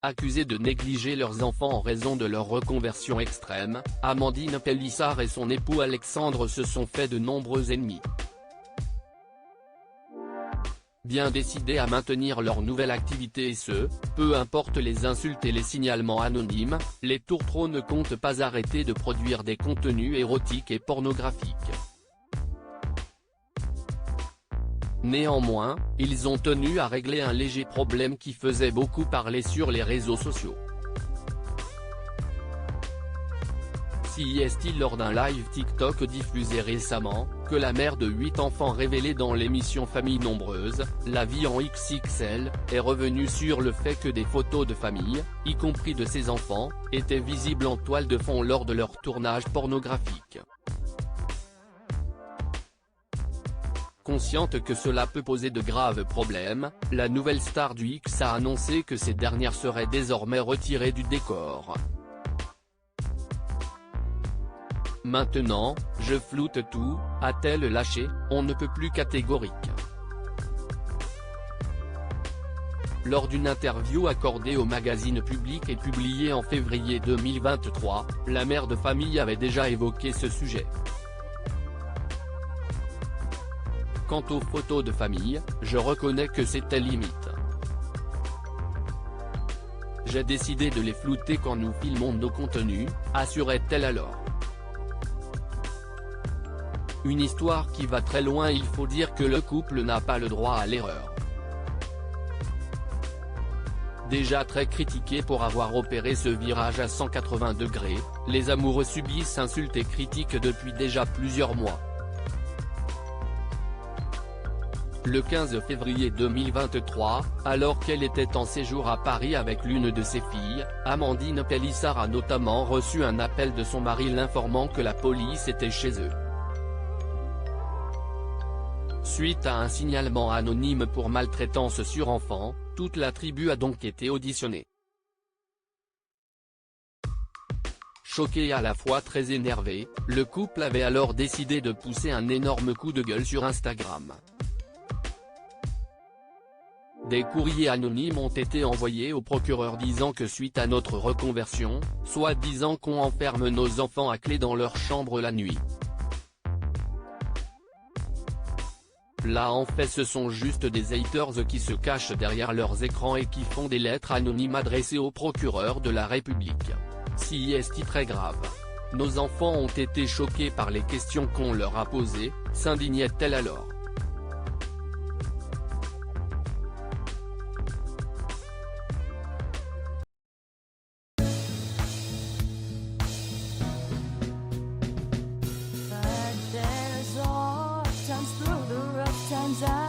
accusées de négliger leurs enfants en raison de leur reconversion extrême, Amandine Pélissard et son époux Alexandre se sont fait de nombreux ennemis. Bien décidés à maintenir leur nouvelle activité et ce, peu importe les insultes et les signalements anonymes, les tourtereaux ne comptent pas arrêter de produire des contenus érotiques et pornographiques. Néanmoins, ils ont tenu à régler un léger problème qui faisait beaucoup parler sur les réseaux sociaux. CIST lors d'un live TikTok diffusé récemment, que la mère de 8 enfants révélée dans l'émission Famille Nombreuse, La vie en XXL, est revenue sur le fait que des photos de famille, y compris de ses enfants, étaient visibles en toile de fond lors de leur tournage pornographique. Consciente que cela peut poser de graves problèmes, la nouvelle star du X a annoncé que ces dernières seraient désormais retirées du décor. Maintenant, je floute tout, a-t-elle lâché, on ne peut plus catégorique. Lors d'une interview accordée au magazine Public et publiée en février 2023, la mère de famille avait déjà évoqué ce sujet. Quant aux photos de famille, je reconnais que c'était limite. J'ai décidé de les flouter quand nous filmons nos contenus, assurait-elle alors. Une histoire qui va très loin. Il faut dire que le couple n'a pas le droit à l'erreur. Déjà très critiqués pour avoir opéré ce virage à 180 degrés, les amoureux subissent insultes et critiques depuis déjà plusieurs mois. Le 15 février 2023, alors qu'elle était en séjour à Paris avec l'une de ses filles, Amandine Pélissard a notamment reçu un appel de son mari l'informant que la police était chez eux. Suite à un signalement anonyme pour maltraitance sur enfant, toute la tribu a donc été auditionnée. Choqué et à la fois très énervé, le couple avait alors décidé de pousser un énorme coup de gueule sur Instagram. Des courriers anonymes ont été envoyés au procureur disant que suite à notre reconversion, soit disant qu'on enferme nos enfants à clé dans leur chambre la nuit. Là en fait ce sont juste des haters qui se cachent derrière leurs écrans et qui font des lettres anonymes adressées au procureur de la République. CIST très grave. Nos enfants ont été choqués par les questions qu'on leur a posées, s'indignait-elle alors. Times